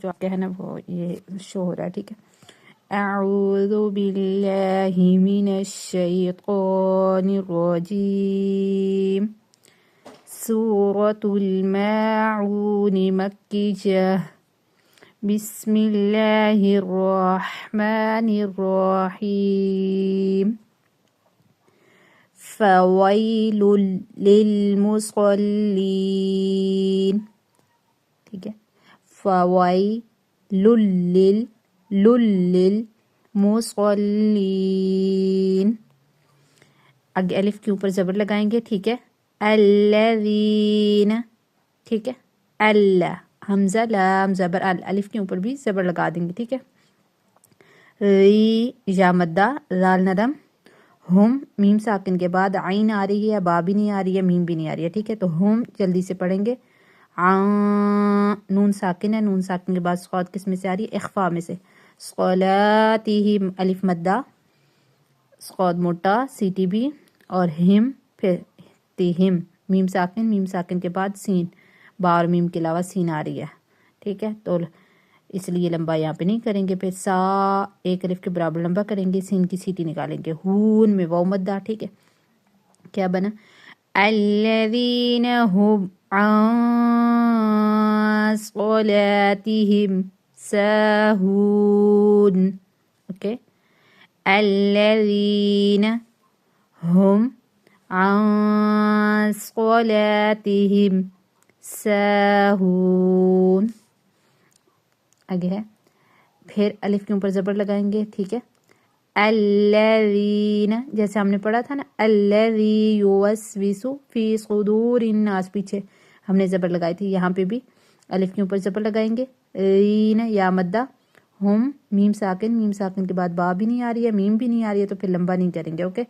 جو آپ ہے نا وہ یہ شو ہو رہا ہے، ٹھیک ہے. اعوذ باللہ من الشیطان الرجیم. سورة الماعون مکیہ. بسم اللہ الرحمن الرحیم. فویل للمصلین. ٹھیک ہے. فویل للمصلین. آگے الف کے اوپر زبر لگائیں گے، ٹھیک ہے. الذین. ٹھیک ہے. اللہ حمزہ لام زبر الف کے اوپر بھی زبر لگا دیں گے، ٹھیک ہے. ری یا مدہ زال نرم. ہم میم ساکن کے بعد عین آ رہی ہے، با بھی نہیں آ رہی ہے، میم بھی نہیں آ رہی ہے، ٹھیک ہے. تو ہم جلدی سے پڑھیں گے. نون ساکن ہے، نون ساکن کے بعد صاد کس میں سے آ رہی ہے؟ اخفا میں سے. صلاتہم الف مدہ، صاد موٹا، سیٹی بھی، اور ہم پھر تہم میم ساکن کے بعد سین، با اور میم کے علاوہ سین آ رہی ہے، ٹھیک ہے. تو اس لیے لمبا یہاں پہ نہیں کریں گے. پھر سا ایک الف کے برابر لمبا کریں گے، سین کی سیٹی نکالیں گے. ہون میں واو مدہ، ٹھیک ہے. کیا بنا؟ الذین هم عن صلاتهم ساہون. اوکے. الذین هم عن صلاتهم ساہون. آگے ہے. پھر الف کے اوپر زبر لگائیں گے، ٹھیک ہے. الذین جیسے ہم نے پڑھا تھا نا، الذی یوسوس فی صدور الناس، پیچھے ہم نے زبر لگائی تھی، یہاں پہ بھی الف کے اوپر زبر لگائیں گے. رین یا مدہ. ہم میم ساکن کے بعد با بھی نہیں آ رہی ہے، میم بھی نہیں آ رہی ہے، تو پھر لمبا نہیں کریں گے. اوکے.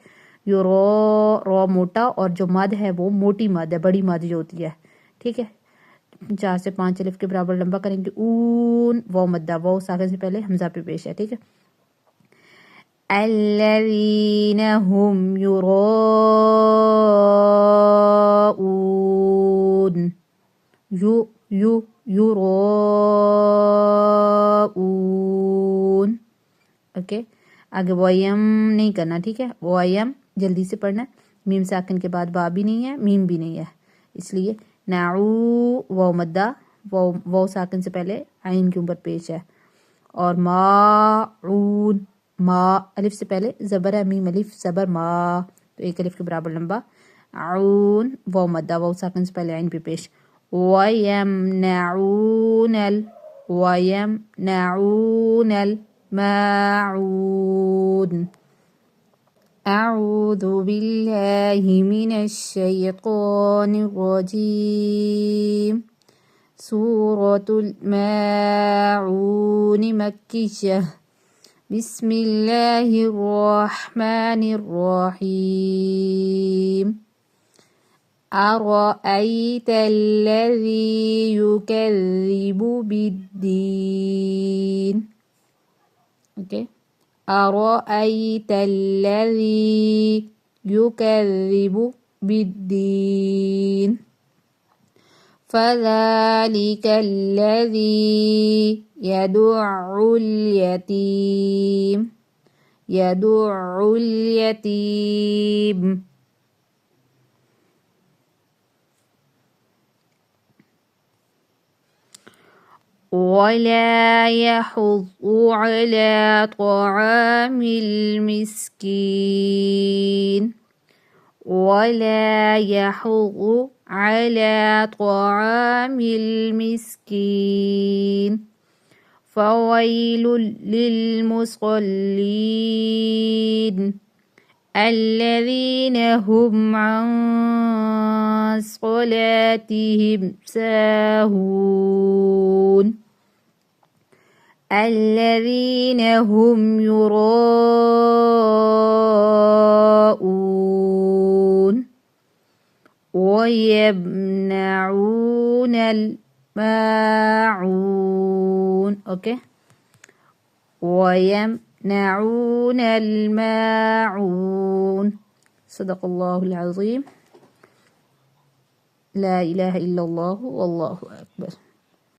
یو رو موٹا، اور جو مد ہے وہ موٹی مد ہے، بڑی مد جو ہوتی ہے، ٹھیک ہے. 4 سے 5 الف کے برابر لمبا کریں گے. اون واو مدہ، واو ساکن سے پہلے حمزہ پہ پیش ہے، ٹھیک ہے. الذین هم یراؤون. یراؤون. اوکے. آگے ویم نہیں کرنا، ٹھیک ہے. ویم جلدی سے پڑھنا. میم ساکن کے بعد با بھی نہیں ہے، میم بھی نہیں ہے، اس لیے نعو واو مدہ، واو ساکن سے پہلے عین کے اوپر پیش ہے. اور ماعون، ما الف سے پہلے زبر ہے، میم الف زبر ما، تو ایک الف کے برابر لمبا. عون واو مدہ، واو ساکن سے پہلے عین پہ پیش. وَيَمْنَعُونَ الْمَاعُونَ. اعوذ باللہ من الشیطان الرجیم. سورة الماعون مکیہ. بسم اللہ الرحمن الرحیم. أرأيت الذي يكذب بالدين. Okay. أرأيت الذي يكذب بالدين. فذلك الذي يدع اليتيم. ولا يحض على طعام المسكين. ولا يحض على طعام المسكين. فويل للمصلين الذين هم عن صلاتهم ساهون. الذين هم يراءون ويمنعون الماعون. اوكي. ويمنعون الماعون. صدق الله العظيم. لا إله إلا الله والله أكبر.